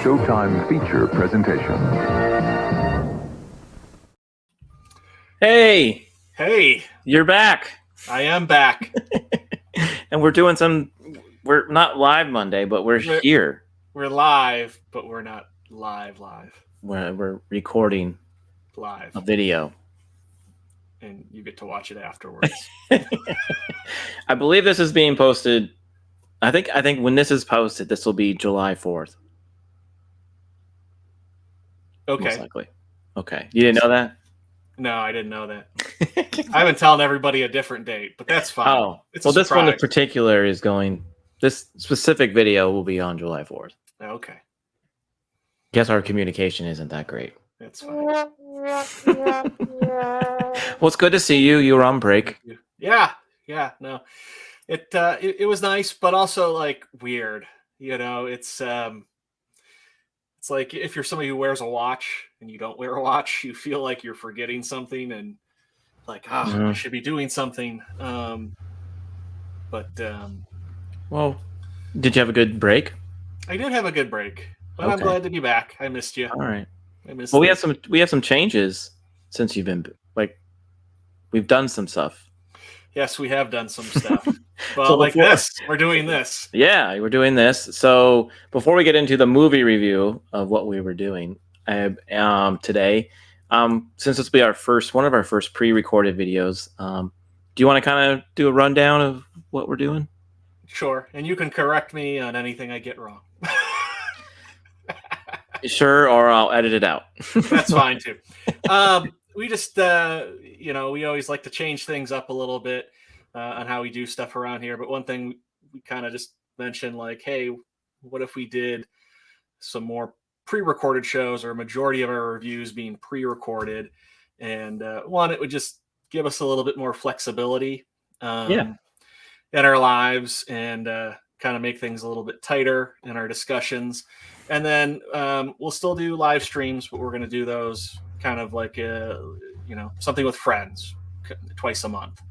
Showtime feature presentation. Hey, you're back. I am back. And we're doing we're not live Monday, but we're here. We're live, but we're not live. We're recording live a video. And you get to watch it afterwards. I believe this is being posted. I think when this is posted, this will be July 4th. Okay. Most likely. Okay. You didn't know that? No, I didn't know that. I've been telling everybody a different date, but that's fine. Oh, well, this one in particular is going. This specific video will be on July 4th. Okay. Guess our communication isn't that great. That's fine. Well, it's good to see you. You were on break. Yeah. No, it was nice, but also like weird. You know, it's like if you're somebody who wears a watch and you don't wear a watch, you feel like you're forgetting something and like, I should be doing something. Well, did you have a good break? I did have a good break, but Okay. I'm glad to be back. I missed you. All right. I missed Well, you. we have some changes since you've been we've done some stuff. Yes, we have done some stuff. Well, So like this, we're doing this. Yeah, we're doing this. So before we get into the movie review of what we were doing today, since this will be one of our first pre-recorded videos, do you want to kind of do a rundown of what we're doing? Sure, and you can correct me on anything I get wrong. Sure, or I'll edit it out. That's fine too. We just, we always like to change things up a little bit on how we do stuff around here. But one thing we kind of just mentioned, like, hey, what if we did some more pre-recorded shows, or a majority of our reviews being pre-recorded? And one, it would just give us a little bit more flexibility in our lives, and kind of make things a little bit tighter in our discussions. And then we'll still do live streams, but we're going to do those kind of like something with friends twice a month.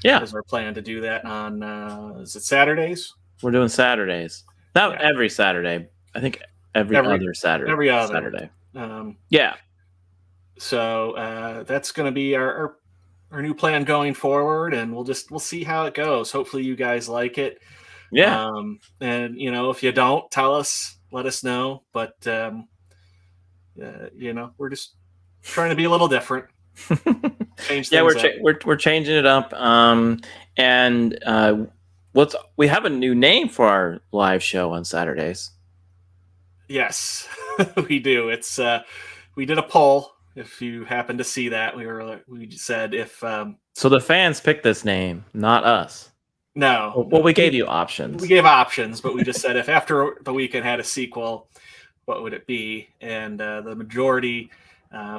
Yeah, is our plan to do that on is it Saturdays? We're doing Saturdays. Not every Saturday. I think every other Saturday. Every other Saturday. Yeah. So that's going to be our new plan going forward, and we'll see how it goes. Hopefully you guys like it. Yeah. And if you don't, tell us, let us know. But we're just trying to be a little different. We're changing it up. And we have a new name for our live show on Saturdays. Yes, we do. It's we did a poll. If you happen to see that, we said if so the fans picked this name, not us. No. Well, we gave you options. We gave options, but we just said if After the Weekend had a sequel, what would it be? And the majority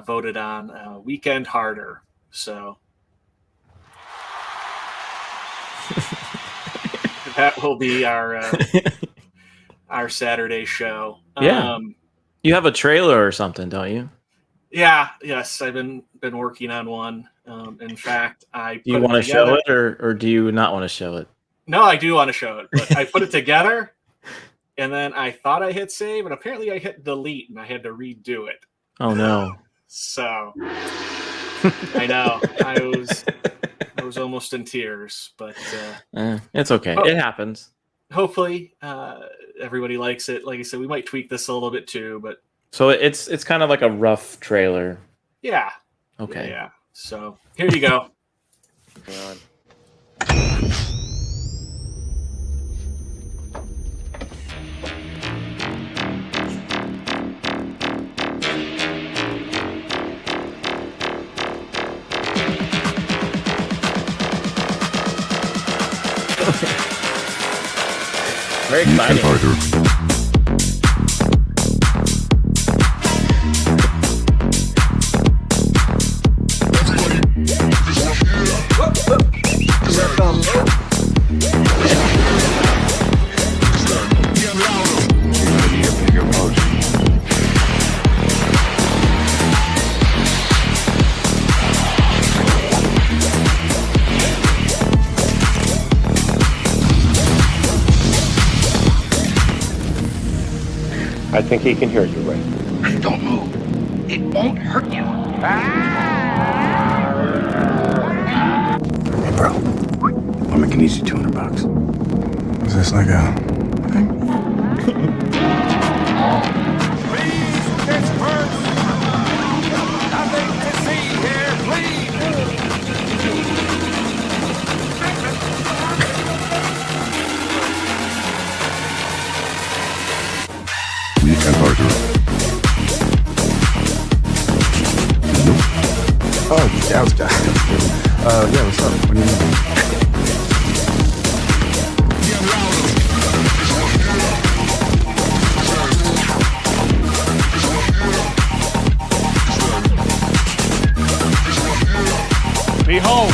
voted on Weekend Harder. So that will be our Saturday show. Yeah. You have a trailer or something, don't you? Yeah. Yes, I've been working on one. In fact, do you want to show it, or do you not want to show it? No, I do want to show it, but I put it together, and then I thought I hit save, and apparently I hit delete, and I had to redo it. Oh no! So I know I was almost in tears, but it's okay. It happens. Hopefully, everybody likes it. Like I said, we might tweak this a little bit too, but so it's kind of like a rough trailer. Yeah. Okay. Yeah. So here you go. Very exciting. think he can hear you, Ray. Don't move. It won't hurt you. Hey, bro. I'll make an easy $200. Is this like a thing? Weekend Arthur. Oh, yeah, yeah, what's up? What do you mean? Behold!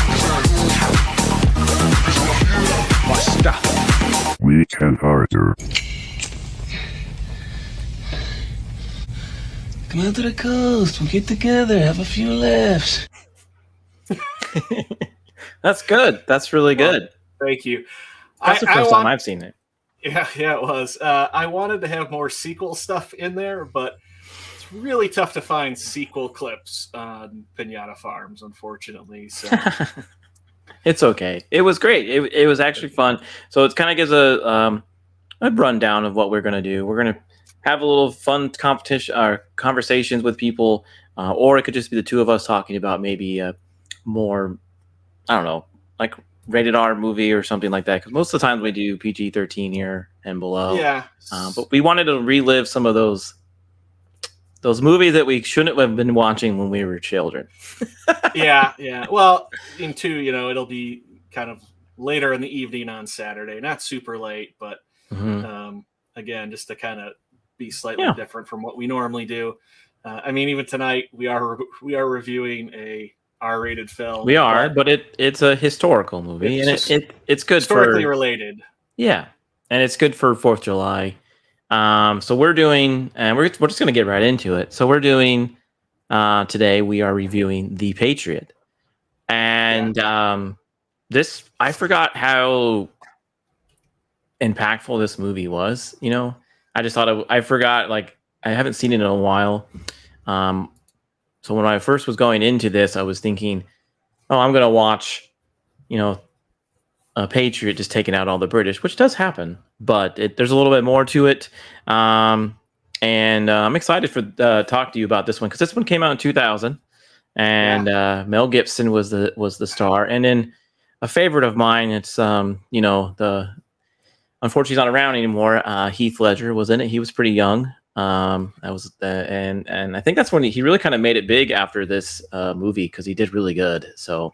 Basta! Weekend Arthur. Come out to the coast. We'll get together, have a few laughs. That's good. That's really good. Thank you. That's the first time I've seen it. Yeah, it was. I wanted to have more sequel stuff in there, but it's really tough to find sequel clips on Pinata Farms, unfortunately. So It's okay. It was great. It was actually fun. So it kind of gives a rundown of what we're going to do. We're going to have a little fun competition or conversations with people, or it could just be the two of us talking about maybe more, I don't know, like rated R movie or something like that. Because most of the times we do PG-13 here and below. yeah, But we wanted to relive some of those movies that we shouldn't have been watching when we were children. yeah. Well, in two, it'll be kind of later in the evening on Saturday, not super late, but again, just to kind of be slightly different from what we normally do. I mean, even tonight we are reviewing a R-rated film. We are, but it's a historical movie, and it's good historically related. Yeah, and it's good for 4th of July. So we're doing, and we're just gonna get right into it. So we're doing today. We are reviewing The Patriot, and this I forgot how impactful this movie was. I just thought I forgot, like, I haven't seen it in a while. So when I first was going into this, I was thinking, oh, I'm going to watch, a Patriot just taking out all the British, which does happen, but there's a little bit more to it. And I'm excited to talk to you about this one, because this one came out in 2000, and Mel Gibson was the star. And then a favorite of mine, it's unfortunately he's not around anymore. Heath Ledger was in it. He was pretty young. And I think that's when he really kind of made it big after this movie, because he did really good. So,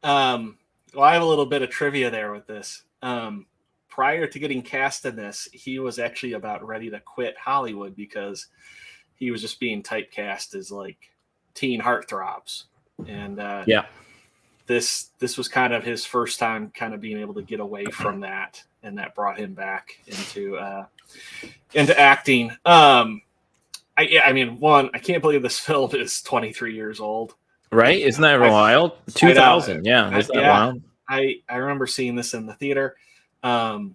well, I have a little bit of trivia there with this. Prior to getting cast in this, he was actually about ready to quit Hollywood because he was just being typecast as like teen heartthrobs. And this was kind of his first time kind of being able to get away from that, and that brought him back into acting. I mean, I can't believe this film is 23 years old. Right? Isn't that wild? 2000. Yeah. Isn't that wild? I remember seeing this in the theater. This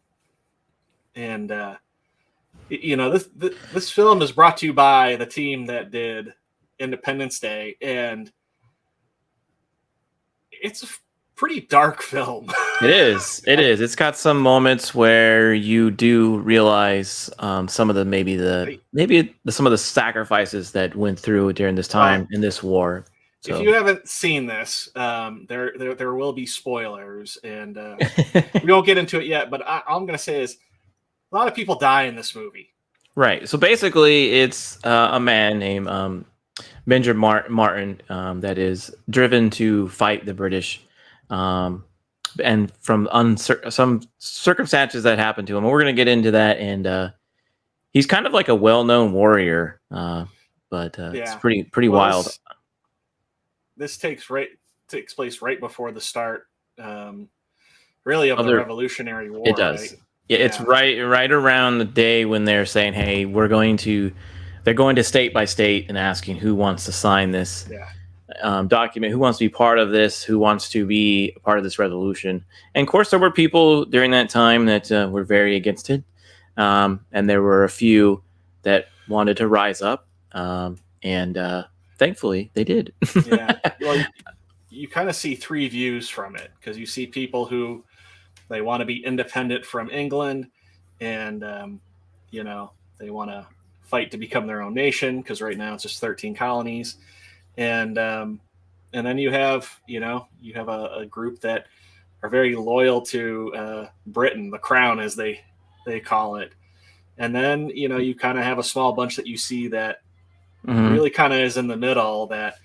film is brought to you by the team that did Independence Day, and it's a pretty dark film. It is. It's got some moments where you do realize some of some of the sacrifices that went through during this time in this war. So. If you haven't seen this, there will be spoilers, and we won't get into it yet. But all I'm going to say is a lot of people die in this movie. Right. So basically, it's a man named Benjamin Martin that is driven to fight the British. And from some circumstances that happened to him, and we're going to get into that. And he's kind of like a well-known warrior, but it's pretty wild. This takes place right before the start, really, of the Revolutionary War. It does. Right? Yeah, it's right around the day when they're saying, "Hey, they're going to state by state and asking who wants to sign this." Document, who wants to be part of this, who wants to be a part of this revolution. And of course there were people during that time that were very against it, and there were a few that wanted to rise up, and thankfully they did. Yeah. Well, you kind of see three views from it, because you see people who they want to be independent from England, and they want to fight to become their own nation, because right now it's just 13 colonies, and then you have a group that are very loyal to Britain, the crown as they call it, and then you kind of have a small bunch that you see that really kind of is in the middle, that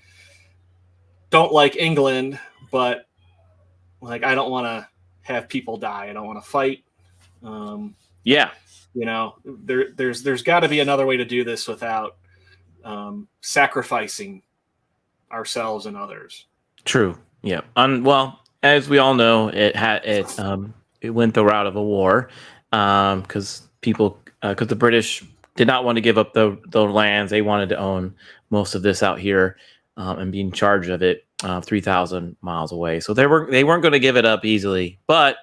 don't like England, but like, I don't want to have people die. I don't want to fight. Yeah. There's got to be another way to do this without sacrificing ourselves and others. True. Yeah. Well, as we all know, it went the route of a war, because the British did not want to give up the lands. They wanted to own most of this out here, and be in charge of it, 3,000 miles away. So they weren't going to give it up easily. But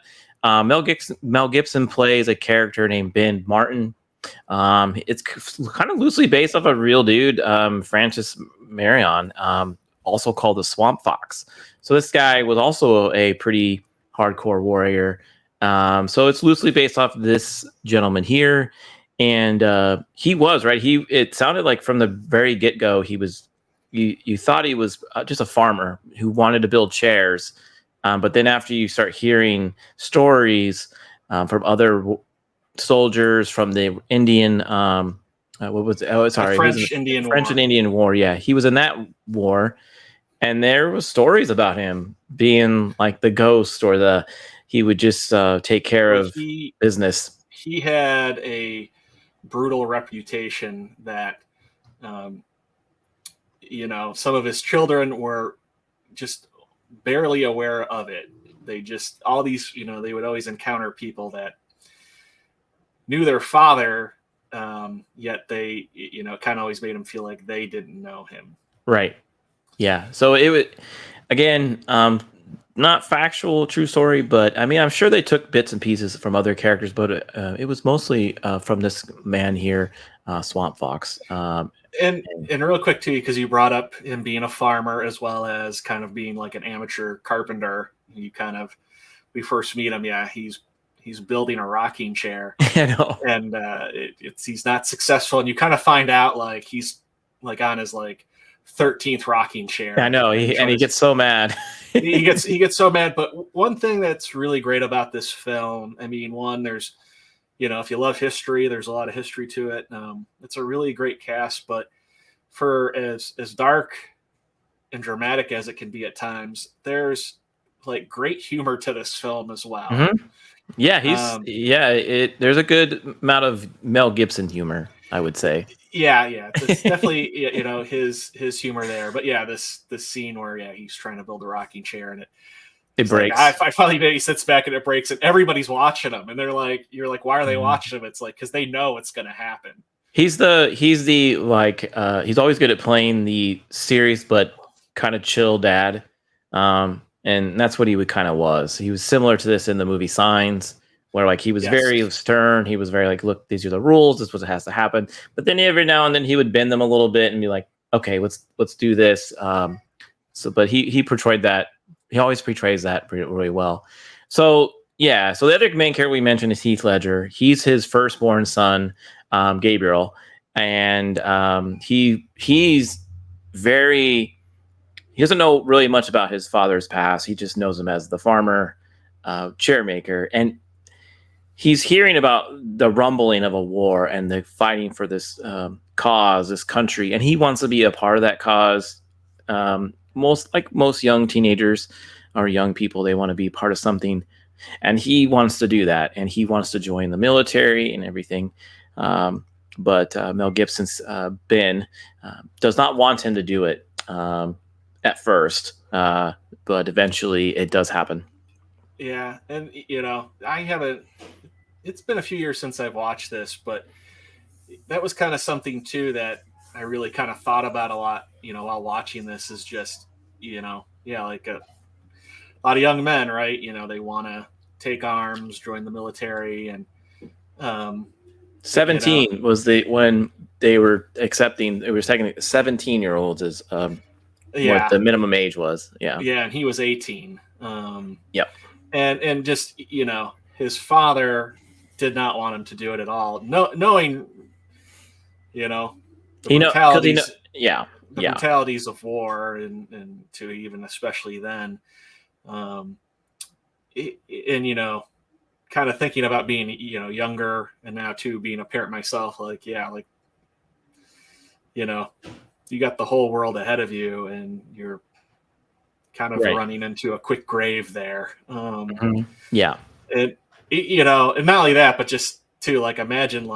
Mel Gibson plays a character named Ben Martin. It's kind of loosely based off a real dude, Francis Marion, also called the Swamp Fox. So this guy was also a pretty hardcore warrior. So it's loosely based off this gentleman here. And he was, right? It sounded like from the very get-go, you thought he was just a farmer who wanted to build chairs. But then after you start hearing stories from other soldiers from the Indian, French and Indian War. Yeah, he was in that war, and there was stories about him being like the ghost, or he would just take care of business. He had a brutal reputation that some of his children were just barely aware of it. They just, all these, they would always encounter people that knew their father, yet they, kind of always made them feel like they didn't know him. Right. Yeah. So it would, again, not factual, true story, but I mean, I'm sure they took bits and pieces from other characters, but it was mostly from this man here, Swamp Fox. And real quick too, because you brought up him being a farmer as well as kind of being like an amateur carpenter. We first meet him. Yeah, he's building a rocking chair. I know. And he's not successful, and you kind of find out like he's like on his like 13th rocking chair. I know, he gets so mad. he gets so mad. But one thing that's really great about this film, I mean, one, there's, if you love history, there's a lot of history to it. It's a really great cast, but for as dark and dramatic as it can be at times, there's like great humor to this film as well. Mm-hmm. Yeah, there's a good amount of Mel Gibson humor, I would say. Yeah, it's definitely his humor there. But yeah, this scene where he's trying to build a rocking chair and it breaks. Like, I finally he sits back and it breaks, and everybody's watching him, and you're like, why are they watching him? It's like, because they know it's going to happen. He's always good at playing the serious but kind of chill dad, and that's what he kind of was. He was similar to this in the movie Signs, where like he was very stern. He was very like, look, these are the rules. This is what has to happen. But then every now and then he would bend them a little bit and be like, okay, let's do this. But he portrayed that. He always portrays that really well. So yeah. So the other main character we mentioned is Heath Ledger. He's his firstborn son, Gabriel, and he's very. He doesn't know really much about his father's past. He just knows him as the farmer, chair maker, and he's hearing about the rumbling of a war and the fighting for this cause, this country, and he wants to be a part of that cause. Most young teenagers or young people, they want to be part of something, and he wants to do that, and he wants to join the military and everything. But Mel Gibson's Ben does not want him to do it at first, but eventually it does happen. Yeah, and I haven't. It's been a few years since I've watched this, but that was kind of something too that I really kind of thought about a lot, while watching this. Is just, like a lot of young men, right? They want to take arms, join the military, and 17 was when they were accepting. It was taking 17-year-olds as what the minimum age was. Yeah. Yeah, and he was 18. Yep. And just his father did not want him to do it at all. Knowing the brutalities. Brutalities of war and to even especially then, and kind of thinking about being younger and now too being a parent myself, you got the whole world ahead of you and you're kind of running into a quick grave there. Yeah. And not only that, but just to imagine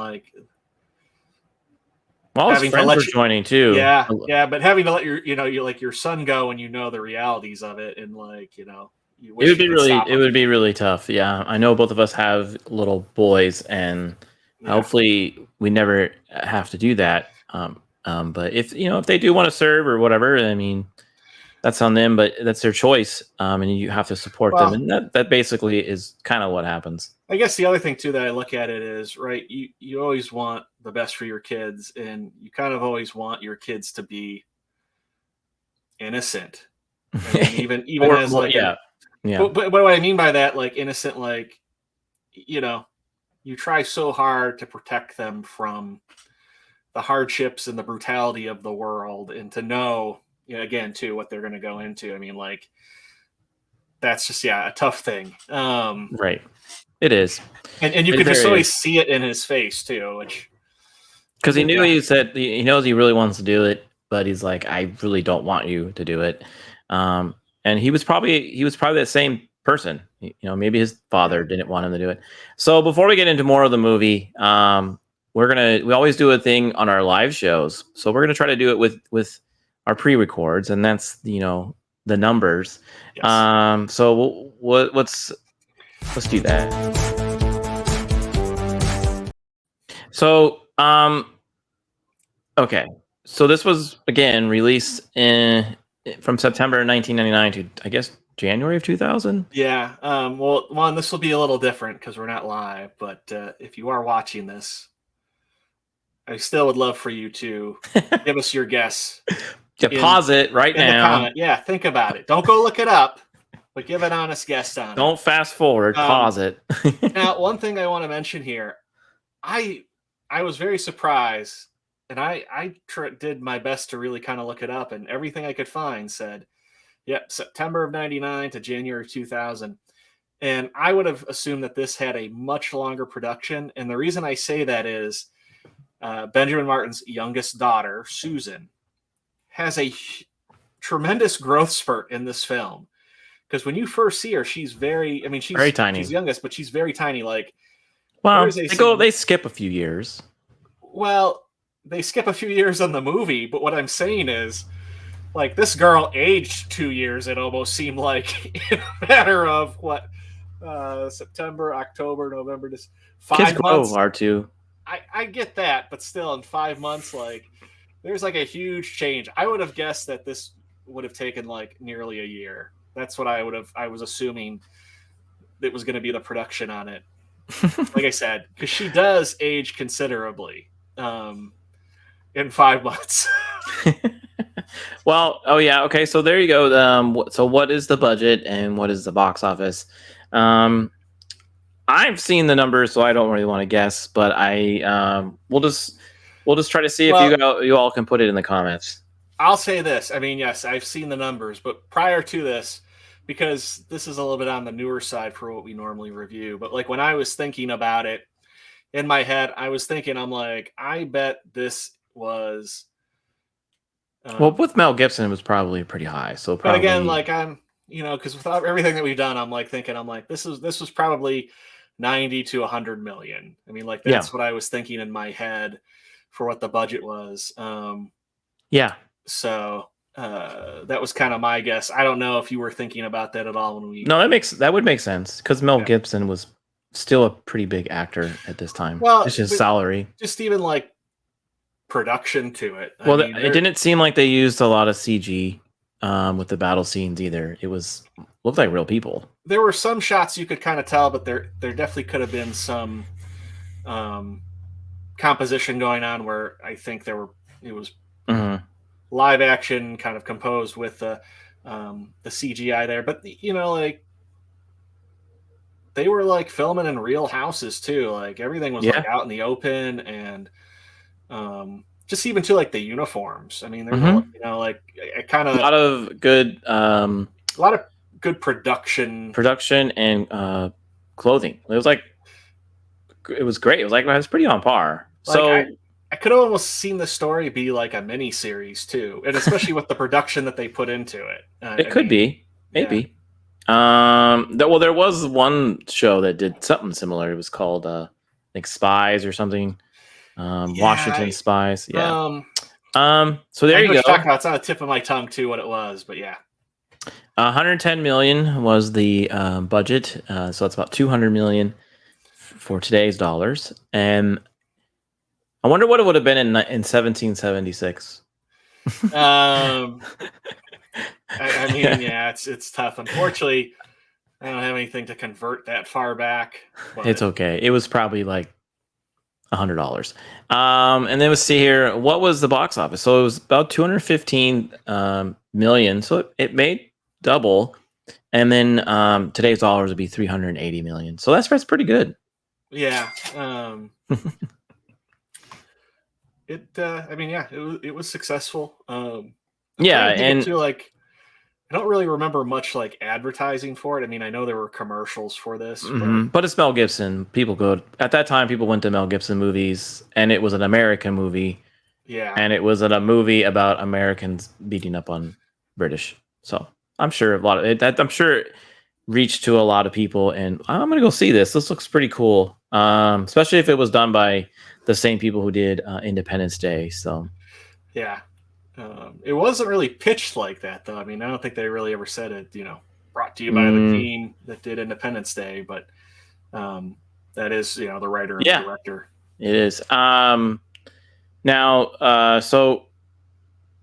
all his friends were joining too. Yeah, but having to let your son go and the realities of it, and it would be really tough. Yeah, I know both of us have little boys, and hopefully we never have to do that. But if they do want to serve or whatever, I mean, that's on them, but that's their choice, and you have to support them, and that basically is kind of what happens. I guess the other thing too that I look at it is, right, you always want the best for your kids, and you kind of always want your kids to be innocent. I mean, even or, as But what I mean by that, innocent, you try so hard to protect them from the hardships and the brutality of the world, and to know, again, too, what they're going to go into. I mean, that's just a tough thing. Right. It is. And you could just always see it in his face too, which because he knew he knows he really wants to do it, but he's like, I really don't want you to do it. And he was probably the same person. Maybe his father didn't want him to do it. So before we get into more of the movie, we always do a thing on our live shows. So we're gonna try to do it with our pre-records, and that's the numbers. Yes. So let's do that. So okay. So this was again released from September 1999 to I guess January of 2000. Yeah. Well, one, this will be a little different because we're not live, but if you are watching this, I still would love for you to give us your guess. Pause it right now. Yeah, think about it. Don't go look it up, but give an honest guess on it. Don't fast forward. Pause it. Now, one thing I want to mention here, I was very surprised, and I did my best to really kind of look it up, and everything I could find said, September of 99 to January of 2000. And I would have assumed that this had a much longer production, and the reason I say that is Benjamin Martin's youngest daughter, Susan, has a tremendous growth spurt in this film. Because when you first see her, she's very tiny. She's youngest, but she's very tiny. They skip a few years. Well, they skip a few years on the movie, but what I'm saying is, this girl aged 2 years. It almost seemed like in a matter of September, October, November, just 5 months. Kids grow, R2. I get that, but still, in 5 months, there's a huge change. I would have guessed that this would have taken nearly a year. That's what I was assuming it was going to be the production on it. Like I said, because she does age considerably in 5 months. Well, okay. So there you go. So what is the budget and what is the box office? I've seen the numbers, so I don't really want to guess, but we'll just try to see if you all can put it in the comments. I'll say this. I mean, yes, I've seen the numbers, but prior to this, because this is a little bit on the newer side for what we normally review, but when I was thinking about it in my head, I was thinking, I'm like, I bet this was. Well, with Mel Gibson, it was probably pretty high. So, probably... but again, I'm, because without everything that we've done, I'm thinking, this was probably 90 to 100 million. I mean, that's what I was thinking in my head for what the budget was. Yeah. So that was kind of my guess. I don't know if you were thinking about that at all when we. No, that would make sense because Mel Gibson was still a pretty big actor at this time. Well, it's just salary. Just even production to it. Well, it didn't seem like they used a lot of CG with the battle scenes either. It looked like real people. There were some shots you could kind of tell, but there definitely could have been some kind composition going on where I think it was Mhm. live action kind of composed with the CGI there, but like they were like filming in real houses too. Like everything was like Yeah. out in the open, and just even to like the uniforms. I mean, there's Mhm. like I kind A of lot of good a lot of good production. production and clothing. It was great. It was pretty on par. Like So I could have almost seen the story be like a mini series too, and especially with the production that they put into it. it could be, yeah. maybe. There was one show that did something similar. It was called like Spies or something. Washington Spies. Yeah. So there I know you what you're go. talking about. It's on the tip of my tongue too what it was, but yeah. 110 million was the budget. So it's about 200 million for today's dollars. And I wonder what it would have been in 1776. I mean, yeah, it's tough. Unfortunately, I don't have anything to convert that far back. But It's okay. It was probably like $100. And then let's see here. What was the box office? So it was about 215 million. So it made double. And then today's dollars would be 380 million. So that's pretty good. yeah. I mean, yeah, it was successful. Yeah, and too, like I don't really remember much like advertising for it. I mean, I know there were commercials for this, but it's Mel Gibson. At that time, people went to Mel Gibson movies, and it was an American movie. Yeah, and it was a movie about Americans beating up on British. So I'm sure I'm sure it reached to a lot of people, and I'm gonna go see this. This looks pretty cool, especially if it was done by the same people who did Independence Day. So yeah. It wasn't really pitched like that, though. I mean, I don't think they really ever said it, brought to you by the team that did Independence Day, but that is, the writer and the director. It is. Now, so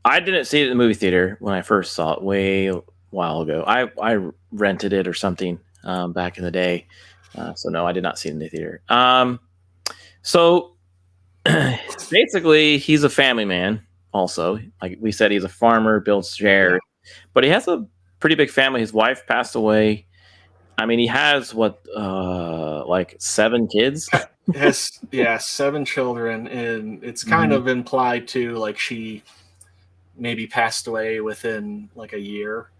I didn't see it in the movie theater when I first saw it way a while ago. I rented it or something back in the day. So no, I did not see it in the theater. So basically, he's a family man. Also, like we said, he's a farmer, builds shares, but he has a pretty big family. His wife passed away. I mean, he has like 7 kids. Has 7 children, and it's kind of implied too, like she maybe passed away within like a year.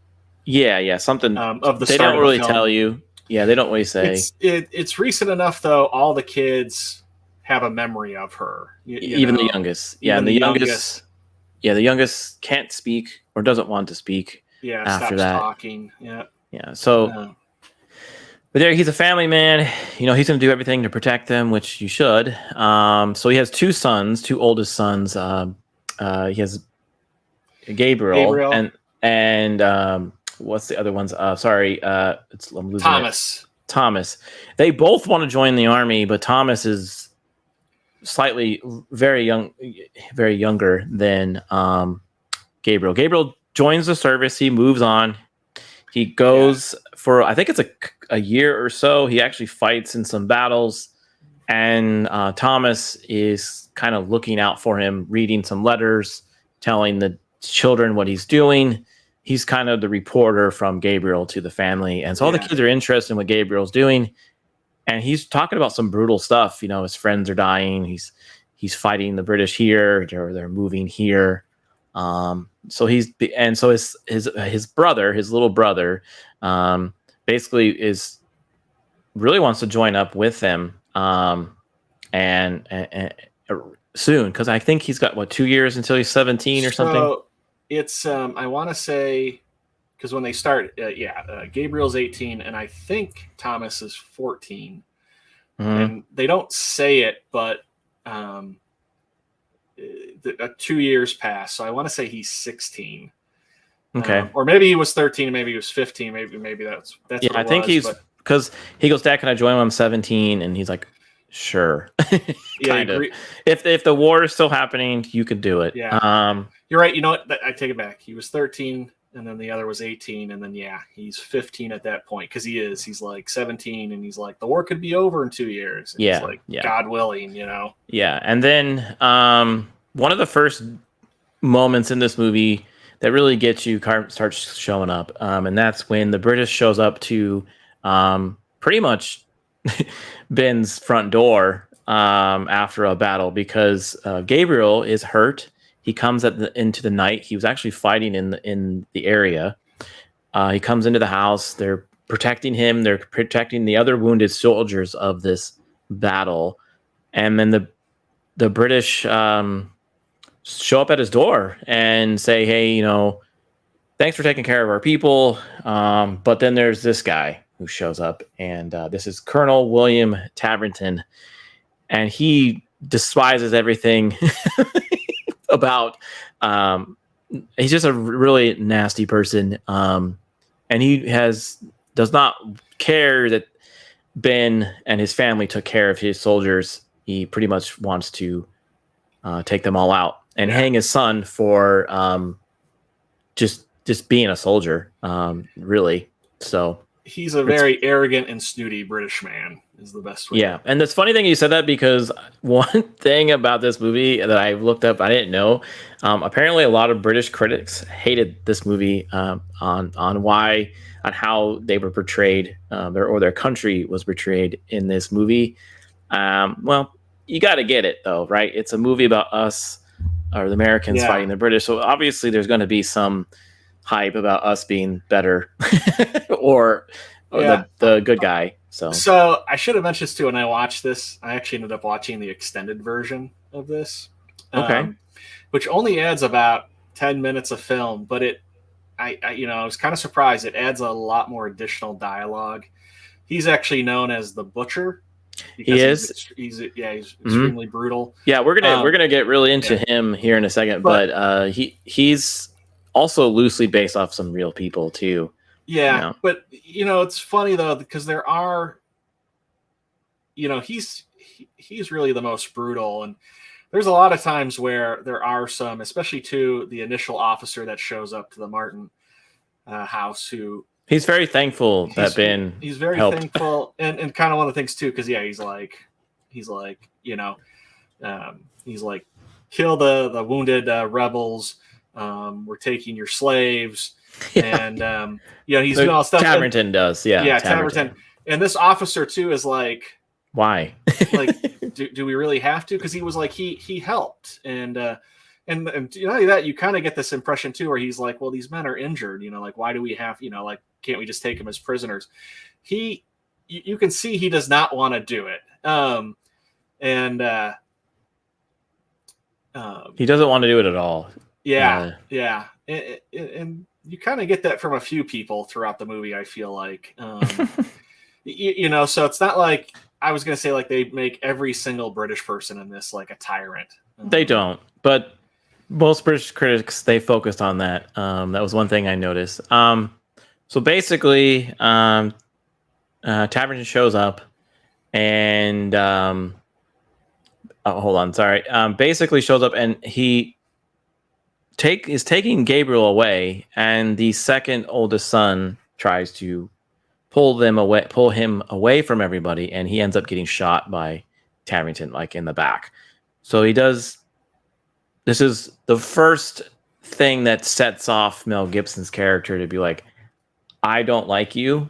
Yeah, something of the. They don't really tell you. Yeah, they don't really say. It's recent enough though. All the kids have a memory of her. Even the youngest. Yeah, and the youngest. Yeah, the youngest can't speak or doesn't want to speak. Yeah, after stops that. talking. Yeah. So, but there, he's a family man. He's going to do everything to protect them, which you should. So he has 2 sons, 2 oldest sons. He has Gabriel. and what's the other ones? Sorry, I'm losing Thomas. it. Thomas. They both want to join the army, but Thomas is very younger than Gabriel. Gabriel joins the service. He moves on. He goes for, I think it's a year or so. He actually fights in some battles, and Thomas is kind of looking out for him, reading some letters, telling the children what he's doing. He's kind of the reporter from Gabriel to the family, and so all the kids are interested in what Gabriel's doing. And he's talking about some brutal stuff. His friends are dying. He's fighting the British here, or they're moving here. So his brother, his little brother, basically really wants to join up with them, and soon, because I think he's got 2 years until he's 17 or something. So it's I want to say, because when they start, Gabriel's 18, and I think Thomas is 14, and they don't say it, but 2 years pass, so I want to say he's 16. Okay, or maybe he was 13, maybe he was 15, maybe that's. Yeah, what I think he's, because he goes, "Dad, can I join when I'm 17?" And he's like, "Sure." Kind of. If the war is still happening, you could do it. Yeah. You're right. You know what? I take it back. He was 13 and then the other was 18, and then he's 15 at that point because he's like 17, and he's like, the war could be over in 2 years. And he's like, God willing, Yeah, and then one of the first moments in this movie that really gets you starts showing up, and that's when the British shows up to pretty much Ben's front door after a battle because Gabriel is hurt. He comes into the night. He was actually fighting in the area. He comes into the house. They're protecting him. They're protecting the other wounded soldiers of this battle. And then the British show up at his door and say, hey, thanks for taking care of our people. But then there's this guy who shows up, and this is Colonel William Taverton. And he despises everything about he's just a really nasty person, and he does not care that Ben and his family took care of his soldiers. He pretty much wants to take them all out and hang his son for just being a soldier, really. So he's a very arrogant and snooty British man is the best way. Yeah. And it's funny thing you said that, because one thing about this movie that I looked up, I didn't know, apparently a lot of British critics hated this movie on how they were portrayed, or their country was portrayed in this movie. Well, you got to get it though, right? It's a movie about us, or the Americans fighting the British. So obviously there's going to be some hype about us being better or the good guy. So I should have mentioned this too. When I watched this, I actually ended up watching the extended version of this. Okay. Which only adds about 10 minutes of film, but I was kind of surprised. It adds a lot more additional dialogue. He's actually known as the Butcher. He is. He's extremely brutal. Yeah, we're gonna get really into him here in a second, but he's also loosely based off some real people too. Yeah, but it's funny though, because there are, he's really the most brutal, and there's a lot of times where there are some, especially to the initial officer that shows up to the Martin house, who he's very thankful that Ben he's very helped. thankful, and kind of one of the things too, because he's like kill the wounded rebels. We're taking your slaves. And he's doing all stuff. Taverton does, Taverton. And this officer too is like, why? Like, do we really have to? Because he was like, he helped, and that you kind of get this impression too, where he's like, well, these men are injured, like, why do we have, like, can't we just take them as prisoners? You can see he does not want to do it, he doesn't want to do it at all. And you kind of get that from a few people throughout the movie, I feel like. So it's not like, I was going to say, like, they make every single British person in this like a tyrant. They don't, but most British critics, they focused on that. That was one thing I noticed. So basically, Taverton shows up and hold on, sorry. Basically shows up and he is taking Gabriel away, and the second oldest son tries to pull him away from everybody, and he ends up getting shot by Taverton, like in the back. So he does. This is the first thing that sets off Mel Gibson's character to be like, I don't like you,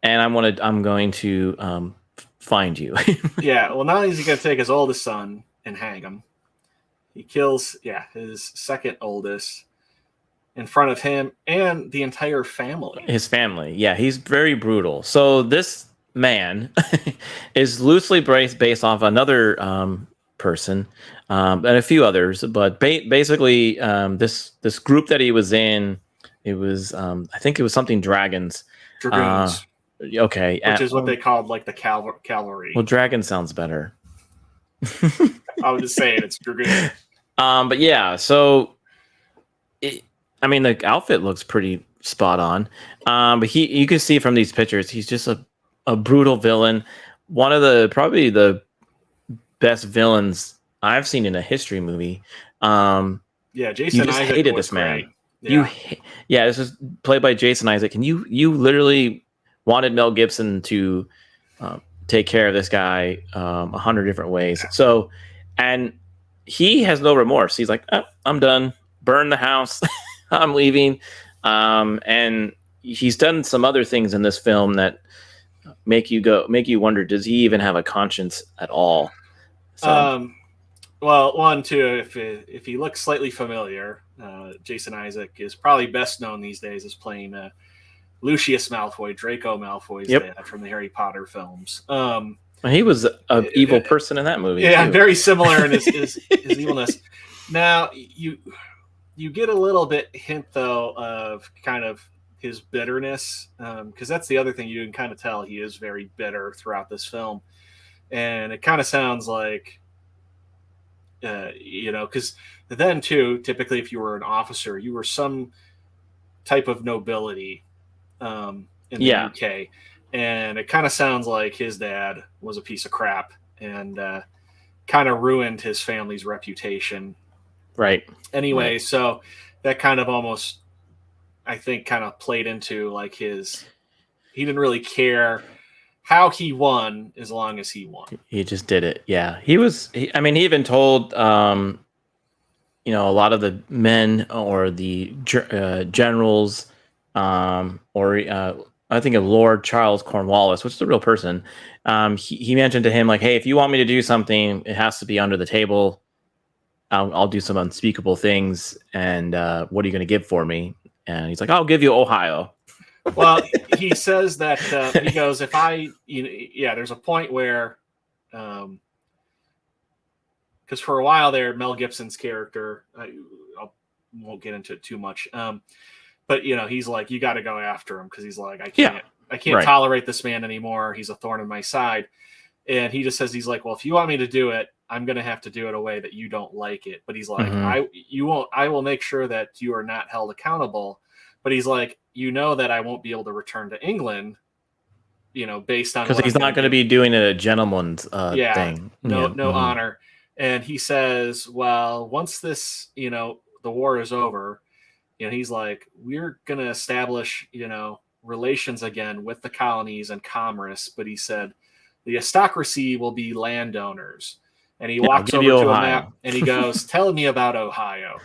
and I'm going to find you. Yeah. Well, not only is he going to take his oldest son and hang him, he kills his second oldest in front of him and the entire family. His family. Yeah, he's very brutal. So this man is loosely based off another person and a few others, but basically this group that he was in, it was I think it was something Dragoons. Okay. Which is what they called like the cavalry. Well, Dragon sounds better. I was just saying it's Dragoons. But yeah, so the outfit looks pretty spot on. But you can see from these pictures, he's just a brutal villain. One of probably the best villains I've seen in a history movie. Jason Isaac hated this man. great. This is played by Jason Isaac, and you literally wanted Mel Gibson to take care of this guy 100 different ways. So, and he has no remorse. He's like, oh, I'm done. Burn the house. I'm leaving. And he's done some other things in this film that make you wonder, does he even have a conscience at all? So, well, one, too, if he looks slightly familiar, Jason Isaac is probably best known these days as playing Lucius Malfoy, Draco Malfoy's dad from the Harry Potter films. He was an evil person in that movie. Yeah, too. very similar in his evilness. Now, you get a little bit hint, though, of kind of his bitterness, because that's the other thing you can kind of tell. He is very bitter throughout this film. And it kind of sounds like, because then, too, typically if you were an officer, you were some type of nobility in the UK. And it kind of sounds like his dad was a piece of crap and kind of ruined his family's reputation. Right. Anyway, so that kind of almost, I think, kind of played into like he didn't really care how he won as long as he won. He just did it. Yeah. He even told, a lot of the men or the generals, I think of Lord Charles Cornwallis, which is a real person. He mentioned to him, like, hey, if you want me to do something, it has to be under the table. I'll do some unspeakable things. And what are you going to give for me? And he's like, I'll give you Ohio. Well, he says that he goes, there's a point where, because for a while there, Mel Gibson's character, I won't get into it too much. But he's like, you got to go after him because he's like, I can't tolerate this man anymore. He's a thorn in my side. And he just says, he's like, well, if you want me to do it, I'm going to have to do it a way that you don't like it. But he's like, I will make sure that you are not held accountable. But he's like, that I won't be able to return to England, based on, because he's not going to be doing a gentleman's thing. No honor. And he says, well, once this, the war is over, he's like, we're going to establish, relations again with the colonies and commerce. But he said, the aristocracy will be landowners. And he walks over to a map and he goes, tell me about Ohio.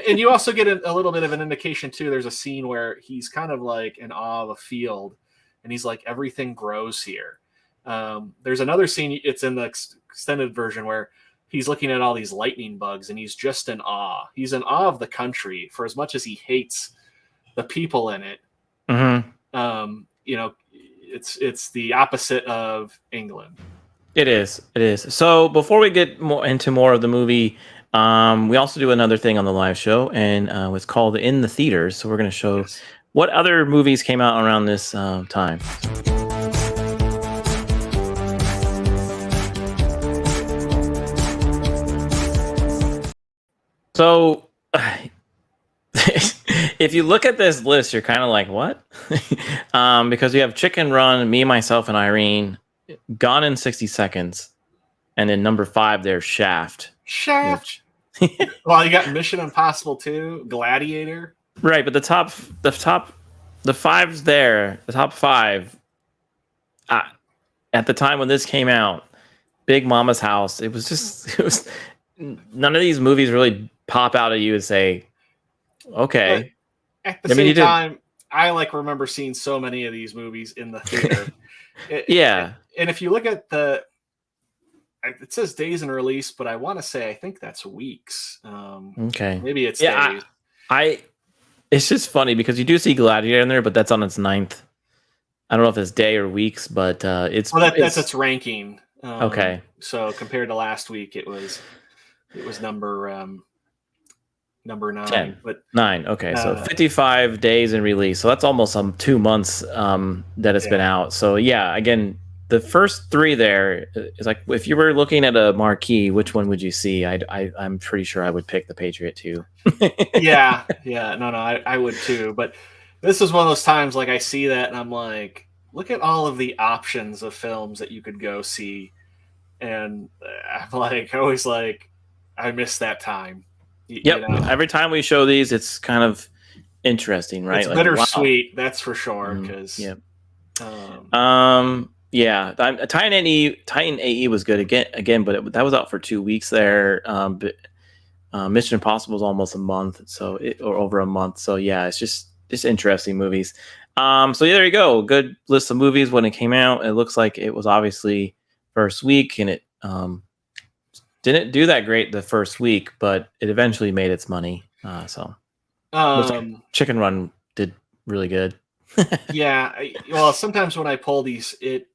and you also get a little bit of an indication, too. There's a scene where he's kind of like in awe of a field. And he's like, everything grows here. There's another scene. It's in the extended version where he's looking at all these lightning bugs and he's just in awe. He's in awe of the country for as much as he hates the people in it. Mm-hmm. It's the opposite of England. It is. So before we get into more of the movie, we also do another thing on the live show, and it's called In the Theaters. So we're going to show what other movies came out around this time. So if you look at this list, you're kind of like, what? Because we have Chicken Run, Me, Myself, and Irene, Gone in 60 Seconds, and then number 5 there's Shaft. Well, you got Mission Impossible 2, Gladiator. Right, but the top 5's there. The top 5 at the time when this came out, Big Mama's House. It was none of these movies really pop out at you and say, okay. But at the same time, I remember seeing so many of these movies in the theater. And if you look at it says days in release, but I want to say I think that's weeks. Okay, maybe it's days. It's just funny because you do see Gladiator in there, but that's on its 9th. I don't know if it's day or weeks, but it's that's its ranking. Okay, so compared to last week, it was number 9. 10. But 9. Okay, so 55 days in release. So that's almost 2 months that it's been out. So yeah, again, the first 3 there is like, if you were looking at a marquee, which one would you see? I'm pretty sure I would pick the Patriot too. yeah. No, I would too. But this is one of those times like I see that and I'm like, look at all of the options of films that you could go see, and I'm like, I miss that time. Yep. Every time we show these, it's kind of interesting, right? It's Like, bittersweet, that's for sure. wow. Because Yeah. Yeah, Titan AE was good again, but that was out for 2 weeks there. Mission Impossible was almost a month, or over a month. So yeah, it's just interesting movies. So yeah, there you go. Good list of movies when it came out. It looks like it was obviously first week, and it didn't do that great the first week, but it eventually made its money. So looks like Chicken Run did really good. Yeah, well, sometimes when I pull these, it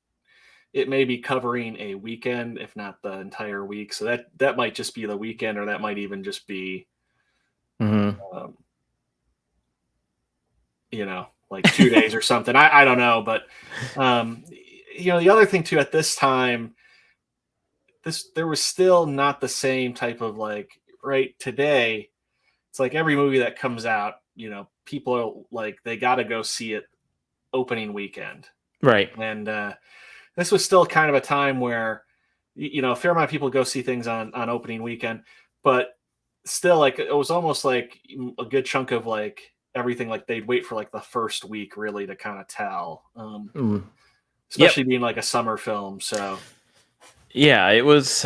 may be covering a weekend, if not the entire week. So that might just be the weekend, or that might even just be, like 2 days or something. I don't know, but the other thing too, at this time, there was still not the same type of like right today. It's like every movie that comes out, people are like they got to go see it opening weekend, right? And this was still kind of a time where, a fair amount of people go see things on opening weekend, but still, like, it was almost like a good chunk of like everything, like they'd wait for like the first week really to kind of tell, especially being like a summer film. So yeah, it was.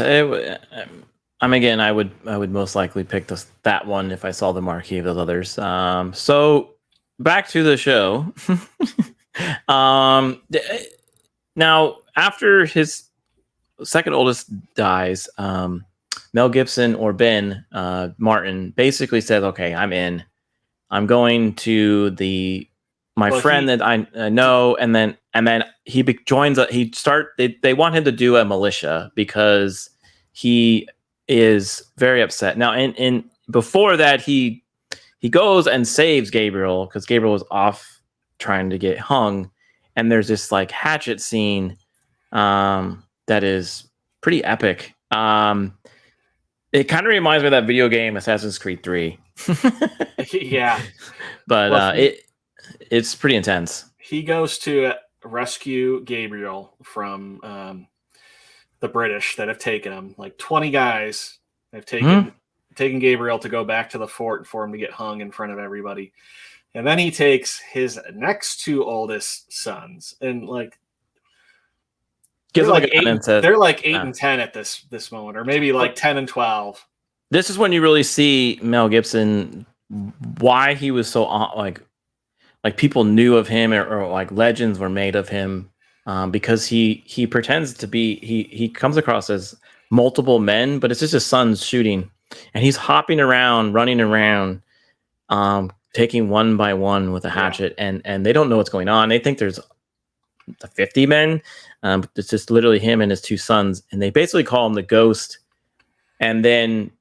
Again, I would most likely pick that one if I saw the marquee of those others. So back to the show. Now, after his second oldest dies, Mel Gibson or Ben Martin basically says, "Okay, I'm in. I'm going to my friend that I know," and then he joins. They want him to do a militia because he is very upset. Now, in before that, he goes and saves Gabriel because Gabriel was off trying to get hung. And there's this like hatchet scene that is pretty epic. It kind of reminds me of that video game Assassin's Creed 3. Yeah, but it's pretty intense. He goes to rescue Gabriel from the British that have taken him. Like 20 guys have taken Gabriel to go back to the fort for him to get hung in front of everybody. And then he takes his next two oldest sons, and like they're like 8 and 10 at this moment, or maybe like 10 and 12. This is when you really see Mel Gibson, why he was so like people knew of him, or like legends were made of him, because he pretends to be he comes across as multiple men, but it's just his sons shooting, and he's hopping around, running around, taking one by one with a hatchet, and they don't know what's going on. They think there's 50 men, but it's just literally him and his two sons, and they basically call him the Ghost. And then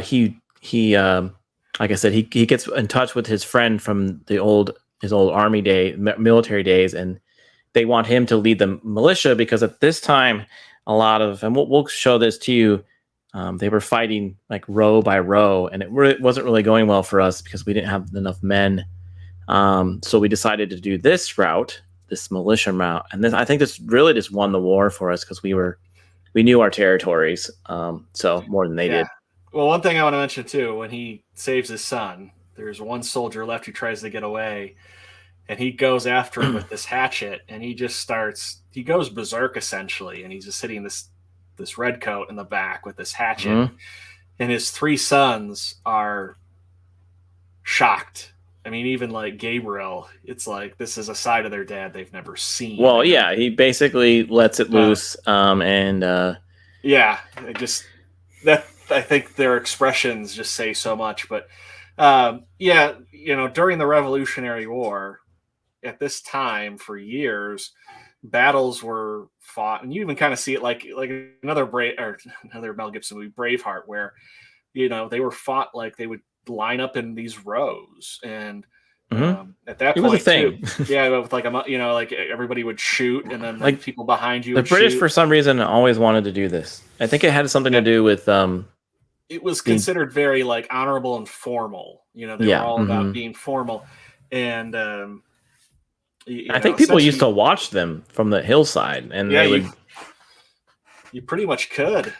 he like I said, he gets in touch with his friend from his old military days, and they want him to lead the militia because at this time, a lot of, and we'll show this to you. They were fighting like row by row, and it wasn't really going well for us because we didn't have enough men. So we decided to do this route, this militia route, and I think this really just won the war for us because we knew our territories, so more than they did. Well, one thing I want to mention too, when he saves his son, there's one soldier left who tries to get away, and he goes after him with this hatchet, and he goes berserk essentially, and he's just hitting this red coat in the back with this hatchet, and his three sons are shocked. I mean, even like Gabriel, it's like this is a side of their dad they've never seen. Well, yeah, he basically lets it loose, I think their expressions just say so much. But during the Revolutionary War, at this time for years, battles were fought, and you even kind of see it like another Mel Gibson movie, Braveheart, where they were fought like they would line up in these rows, and at that point, it was a thing. With like like everybody would shoot, and then like people behind you. The British, for some reason, always wanted to do this. I think it had something to do with it was considered very like honorable and formal. They were all about being formal, and I think people used to watch them from the hillside, and they would. You pretty much could,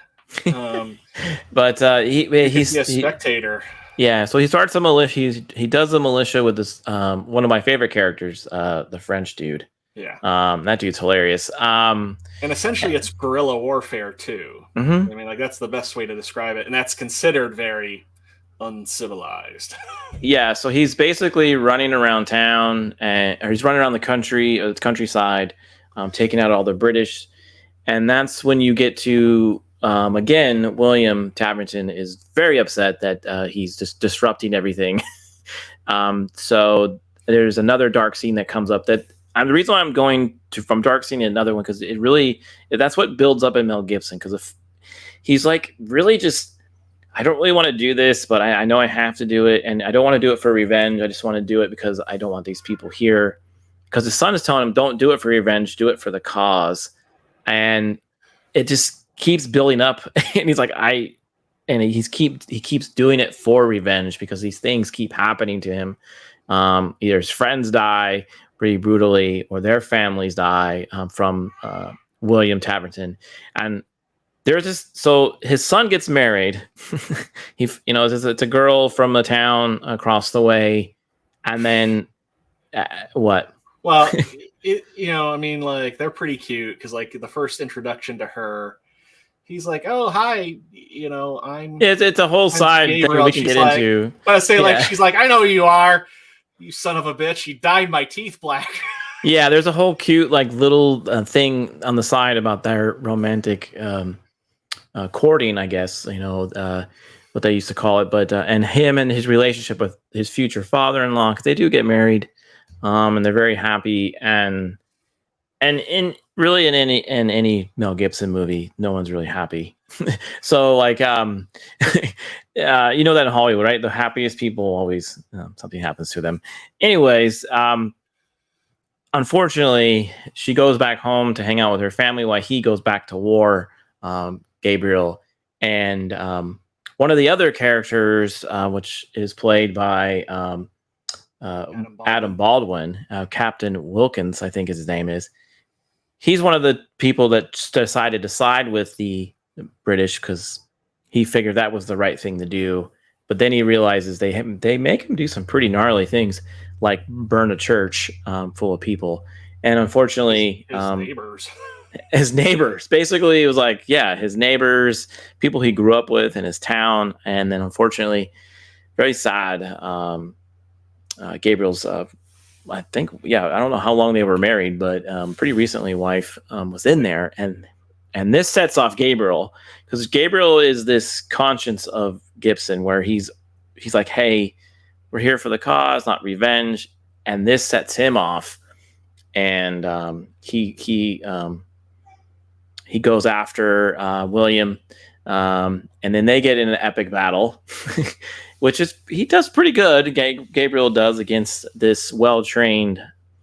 but he's a spectator. Yeah, so he starts a militia. He does the militia with this one of my favorite characters, the French dude. Yeah. That dude's hilarious. And essentially, it's guerrilla warfare too. Mhm. I mean, like that's the best way to describe it, and that's considered very uncivilized. Yeah, so he's basically running around town, or he's running around the country, or the countryside, taking out all the British, and that's when you get to again, William Tabberton is very upset that he's just disrupting everything. So there's another dark scene that comes up that. And the reason why I'm going to from dark scene to another one because it really that's what builds up in Mel Gibson because if he's like really just I don't really want to do this but I know I have to do it and I don't want to do it for revenge. I just want to do it because I don't want these people here because his son is telling him don't do it for revenge, do it for the cause, and it just keeps building up and he's like he keeps doing it for revenge because these things keep happening to him. Either his friends die pretty brutally or their families die from William Tabberton, and there's this. So his son gets married. It's a girl from the town across the way, and then what? Well, I mean, like they're pretty cute because like the first introduction to her. He's like, oh, hi, I'm... It's a whole side thing we can get into. But I say, like, she's like, I know who you are, you son of a bitch. You dyed my teeth black. Yeah, there's a whole cute, like, little thing on the side about their romantic courting, I guess, what they used to call it. But and him and his relationship with his future father-in-law, because they do get married, and they're very happy. And in any Mel Gibson movie, no one's really happy. So like that in Hollywood, right? The happiest people always something happens to them. Anyways, unfortunately, she goes back home to hang out with her family while he goes back to war. Gabriel and one of the other characters, which is played by Adam Baldwin, Captain Wilkins, I think his name is. He's one of the people that decided to side with the British because he figured that was the right thing to do. But then he realizes they make him do some pretty gnarly things, like burn a church full of people. And unfortunately, his neighbors. Basically, it was like, yeah, his neighbors, people he grew up with in his town. And then unfortunately, very sad, Gabriel's I think, I don't know how long they were married, but pretty recently, wife was in there, and this sets off Gabriel because Gabriel is this conscience of Gibson, where he's like, hey, we're here for the cause, not revenge, and this sets him off, and he goes after William, and then they get in an epic battle. Which is he does pretty good. Gabriel does against this well-trained.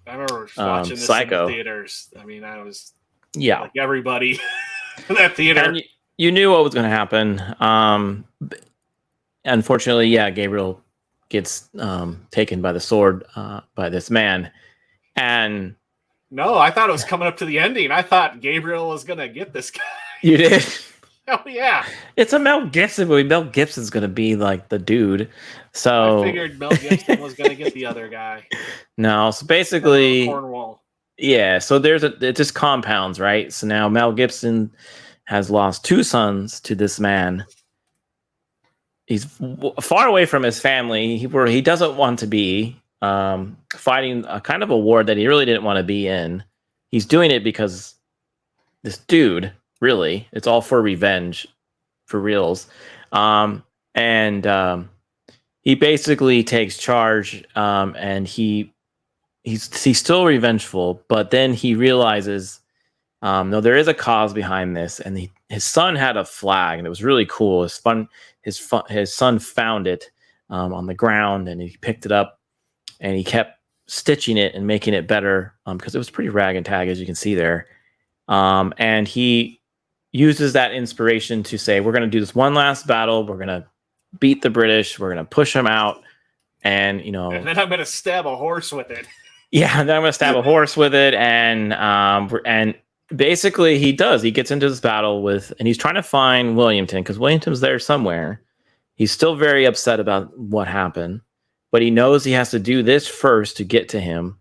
I remember watching this psycho in the theaters. I mean, I was like everybody in that theater. And you knew what was going to happen. Unfortunately, Gabriel gets taken by the sword by this man, and no, I thought it was coming up to the ending. I thought Gabriel was going to get this guy. You did. Oh yeah, it's a Mel Gibson movie. Mel Gibson's gonna be like the dude. So I figured Mel Gibson was gonna get the other guy. No, so basically, Cornwall. Yeah. So it just compounds, right? So now Mel Gibson has lost 2 sons to this man. He's far away from his family, where he doesn't want to be, fighting a kind of a war that he really didn't want to be in. He's doing it because this dude. Really, it's all for revenge, for reals, and he basically takes charge, and he's still revengeful, but then he realizes, no, there is a cause behind this, and his son had a flag, and it was really cool. His son found it on the ground, and he picked it up, and he kept stitching it and making it better because it was pretty rag and tag, as you can see there, and he uses that inspiration to say, we're going to do this one last battle. We're going to beat the British. We're going to push them out. And, and then I'm going to stab a horse with it. Yeah. And then I'm going to stab a horse with it. And basically he does, he gets into this battle and he's trying to find Williamton because Williamton's there somewhere. He's still very upset about what happened, but he knows he has to do this first to get to him.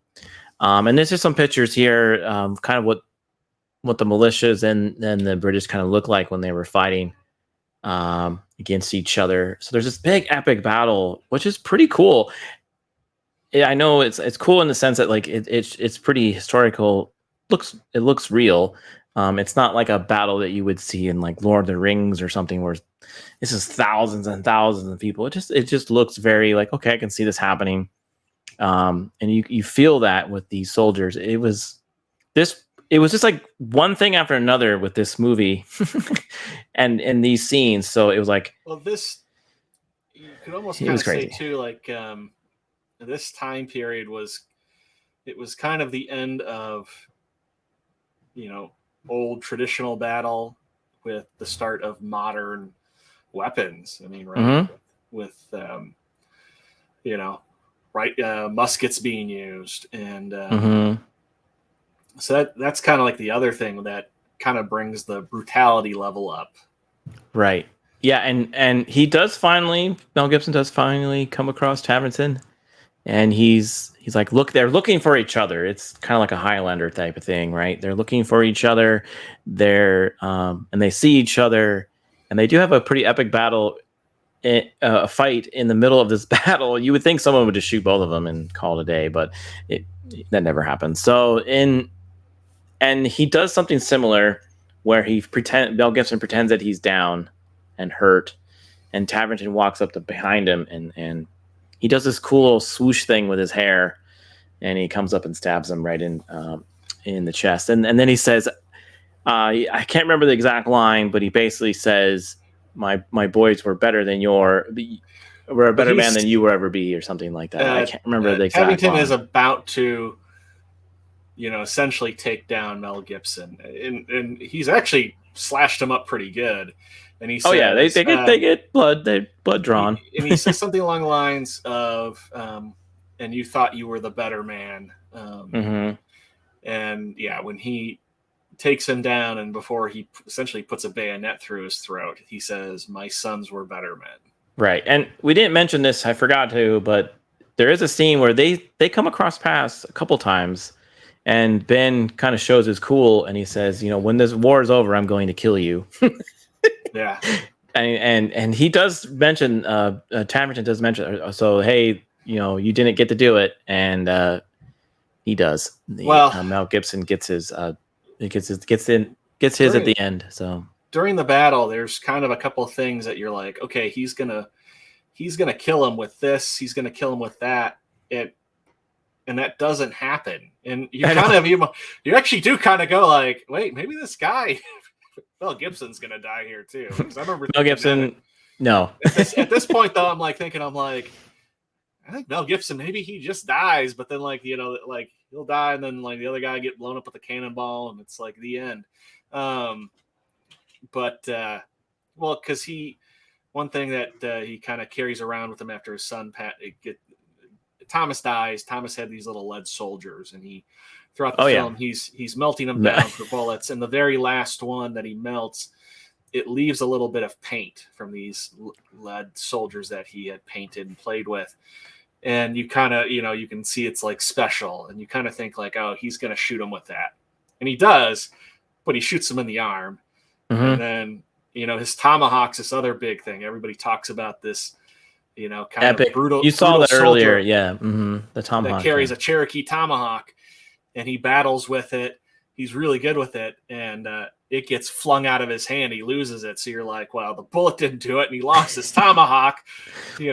And there's just some pictures here, kind of what the militias and the British kind of look like when they were fighting against each other. So there's this big epic battle, which is pretty cool. I know it's cool in the sense that like it's pretty historical. It looks real. It's not like a battle that you would see in like Lord of the Rings or something where this is thousands and thousands of people. It just looks very like, okay, I can see this happening. And you feel that with these soldiers. It was just like one thing after another with this movie and these scenes. So it was like, well, this you could almost kind of say too, like this time period was kind of the end of, old traditional battle with the start of modern weapons. I mean, right, with muskets being used, and so that's kind of like the other thing that kind of brings the brutality level up. Right. Yeah, and Mel Gibson does finally come across Tavernton, and he's like, look, they're looking for each other. It's kind of like a Highlander type of thing, right? They're looking for each other. They're and they see each other, and they do have a pretty epic battle, a fight in the middle of this battle. You would think someone would just shoot both of them and call it a day, but that never happened. So and he does something similar where Mel Gibson pretends that he's down and hurt, and Tavernton walks up behind him and he does this cool swoosh thing with his hair, and he comes up and stabs him right in the chest. And then he says, I can't remember the exact line, but he basically says, my boys were better than we're a better man than you will ever be, or something like that. I can't remember the exact Tavernton line. is about to, essentially take down Mel Gibson, and he's actually slashed him up pretty good. And he says, they get blood drawn. And he says something along the lines of, and you thought you were the better man. And yeah, when he takes him down, and before he essentially puts a bayonet through his throat, he says, my sons were better men. Right. And we didn't mention this, I forgot to, but there is a scene where they come across paths a couple times, and Ben kind of shows his cool, and he says, when this war is over, I'm going to kill you. Yeah. And he does mention, Tavernton does mention, so, hey, you didn't get to do it. And he does. Mel Gibson gets his at the end. So during the battle, there's kind of a couple of things that you're like, okay, he's gonna kill him with this, he's gonna kill him with that, and that doesn't happen. And you actually do kind of go like, wait, maybe this guy Mel Gibson's gonna die here too. Because I remember Mel Gibson. No. At this point, though, I'm thinking, I think Mel Gibson, maybe he just dies, but then he'll die, and then the other guy get blown up with a cannonball, and it's like the end. Because one thing that he kind of carries around with him after his son Thomas dies. Thomas had these little lead soldiers, and he throughout the film he's melting them down for bullets. And the very last one that he melts, it leaves a little bit of paint from these lead soldiers that he had painted and played with. And you kind of, you can see it's like special, and you kind of think like, oh, he's going to shoot him with that. And he does, but he shoots him in the arm. And then, his tomahawk's this other big thing. Everybody talks about this, kind epic. of brutal. You saw that earlier. Soldier, yeah. The tomahawk. That carries a Cherokee tomahawk, and he battles with it. He's really good with it. And it gets flung out of his hand. He loses it. So you're like, well, the bullet didn't do it, and he lost his tomahawk, He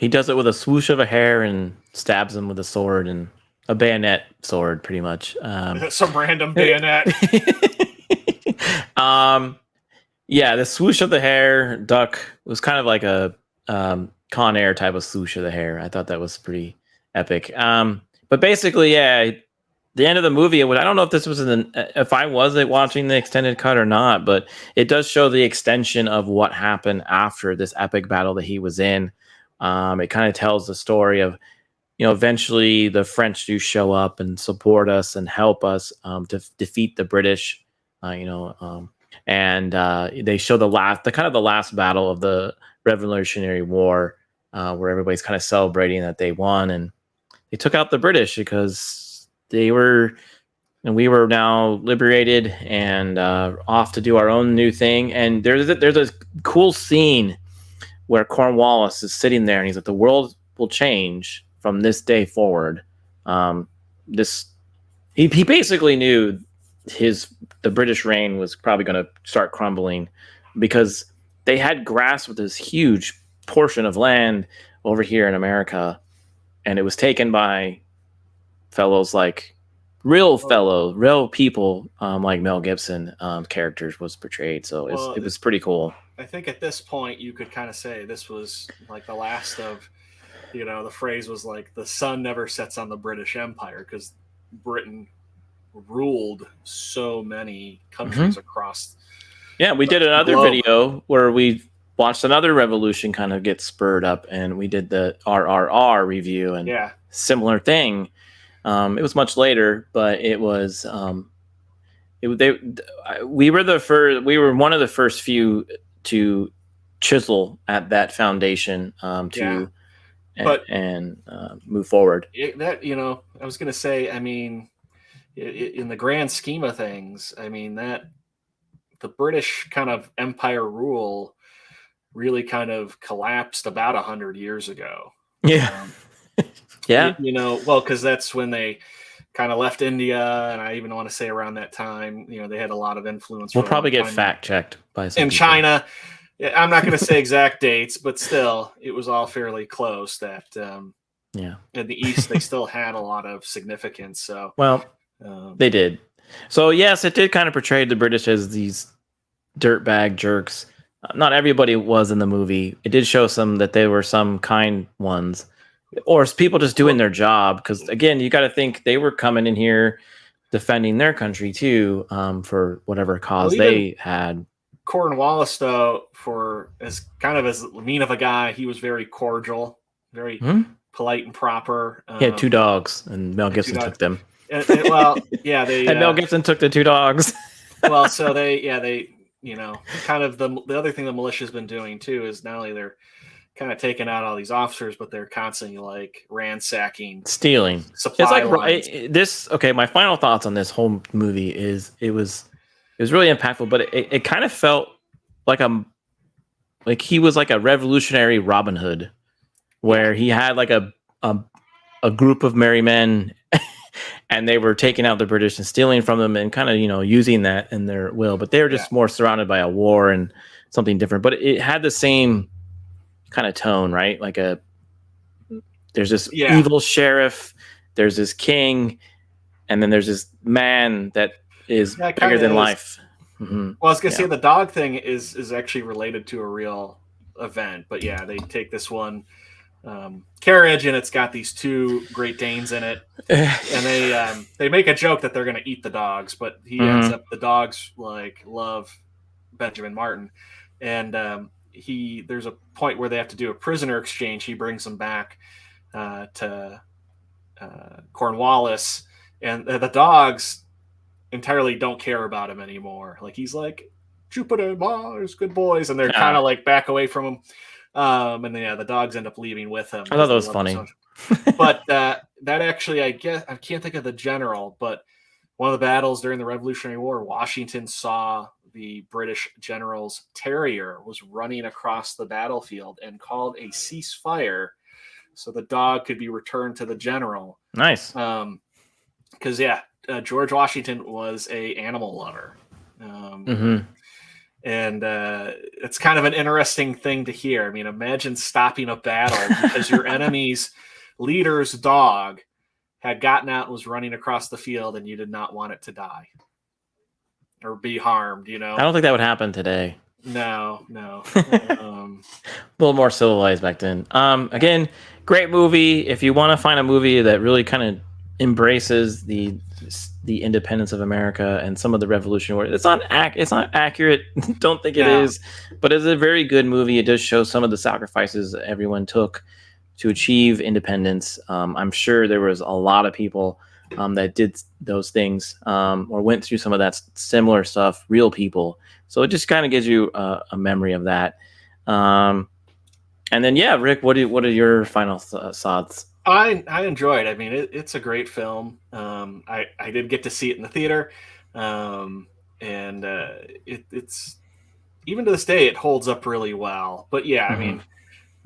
does it with a swoosh of a hair and stabs him with a sword, and a bayonet sword, pretty much. Some random bayonet. The swoosh of the hair duck was kind of like a Con Air type of swoosh of the hair. I thought that was pretty epic. But basically, the end of the movie, I don't know if this was if I was watching the extended cut or not, but it does show the extension of what happened after this epic battle that he was in. It kind of tells the story of, eventually the French do show up and support us and help us to defeat the British. and they show the last battle of the Revolutionary War, where everybody's kind of celebrating that they won and they took out the British because we were now liberated and off to do our own new thing. And there's a cool scene where Cornwallis is sitting there and he's like, the world will change from this day forward. He basically knew the British reign was probably going to start crumbling because they had grasped this huge portion of land over here in America, and it was taken by fellows like real people like Mel Gibson characters was portrayed. So it was pretty cool. I think at this point you could kind of say this was like the last of, the phrase was like the sun never sets on the British Empire because Britain ruled so many countries across. Yeah, we did another video where we watched another revolution kind of get spurred up, and we did the RRR review and similar thing. It was much later, but it was we were one of the first few to chisel at that foundation move forward. I was going to say, I mean, in the grand scheme of things, I mean that the British kind of empire rule really kind of collapsed about 100 years ago. Yeah. Yeah. Because that's when they kind of left India, and I even want to say around that time, they had a lot of influence. We'll probably get fact checked by some in people. China. Yeah, I'm not going to say exact dates, but still, it was all fairly close. That in the East, they still had a lot of significance. So they did. So yes, it did kind of portray the British as these dirtbag jerks. Not everybody was in the movie. It did show that they were some kind ones, or people just doing their job. Because again, you got to think they were coming in here defending their country too, for whatever cause they had. Cornwallis, though, for as mean of a guy, he was very cordial, very polite and proper. He had 2 dogs, and Mel Gibson took them. And Mel Gibson took the 2 dogs. Well, so they kind of the other thing the militia's been doing too is not only they're kind of taking out all these officers, but they're constantly like ransacking, stealing supply lines. My final thoughts on this whole movie is it was really impactful, but it kind of felt like he was like a revolutionary Robin Hood, where he had like a group of merry men and they were taking out the British and stealing from them and kind of, using that in their will, but they were just more surrounded by a war and something different, but it had the same kind of tone, right? Like there's this evil sheriff, there's this king, and then there's this man that is bigger than life. Mm-hmm. Well, I was going to say the dog thing is actually related to a real event, but they take this one carriage and it's got these 2 Great Danes in it, and they make a joke that they're going to eat the dogs, but he ends up, the dogs like love Benjamin Martin, and there's a point where they have to do a prisoner exchange. He brings them back to Cornwallis, and the dogs entirely don't care about him anymore. Like he's like, Jupiter, Mars, good boys, and they're kind of like back away from him. And then the dogs end up leaving with him. I thought that was funny. But that actually, I guess I can't think of the general, but one of the battles during the Revolutionary War, Washington saw the British general's terrier was running across the battlefield and called a ceasefire so the dog could be returned to the general. Nice. Because George Washington was a animal lover. And it's kind of an interesting thing to hear. I mean, imagine stopping a battle because your enemy's leader's dog had gotten out and was running across the field and you did not want it to die or be harmed, I don't think that would happen today. No. A little more civilized back then. Again, great movie. If you want to find a movie that really kind of embraces the independence of America and some of the Revolutionary War, it's not accurate. Don't think it is, but it's a very good movie. It does show some of the sacrifices everyone took to achieve independence. I'm sure there was a lot of people that did those things or went through some of that similar stuff, real people. So it just kind of gives you a memory of that. And then, yeah, Rick, what are your final thoughts? I enjoyed. I mean, it's a great film. I did get to see it in the theater, and it's even to this day it holds up really well. But yeah, I mean,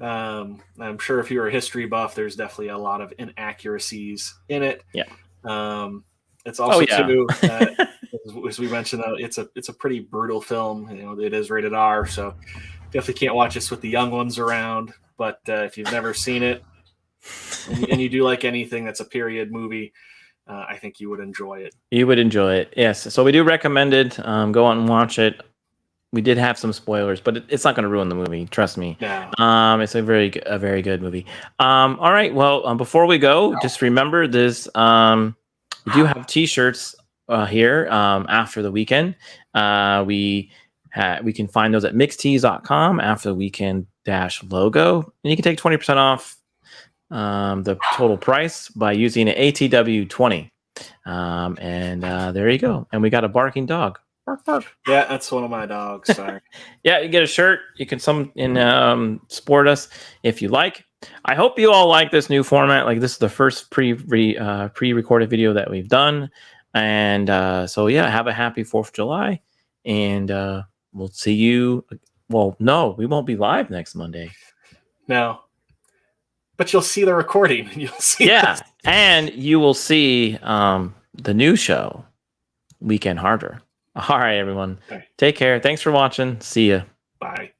I'm sure if you're a history buff, there's definitely a lot of inaccuracies in it. Yeah. It's also too, as we mentioned, though, it's a pretty brutal film. You know, it is rated R, so definitely can't watch this with the young ones around. But if you've never seen it and you do like anything that's a period movie, I think you would enjoy it. You would enjoy it, yes. So we do recommend it. Go out and watch it. We did have some spoilers, but it's not going to ruin the movie. Trust me. No. It's a very good movie. All right. Well, before we go, just remember this. We do have T-shirts here after the weekend. We can find those at mixtees.com after the weekend -logo, and you can take 20% off the total price by using an ATW20. And there you go. And we got a barking dog. Bark, bark. Yeah, that's one of my dogs. Sorry. Yeah, you get a shirt. You can support us if you like. I hope you all like this new format. Like, this is the first pre-recorded video that we've done. And so yeah, have a happy 4th of July. And we'll see you. Well, no, we won't be live next Monday. No. But you'll see the recording. You'll see. Yeah, and you will see the new show, Weekend Harder. All right, everyone. Okay. Take care. Thanks for watching. See ya. Bye.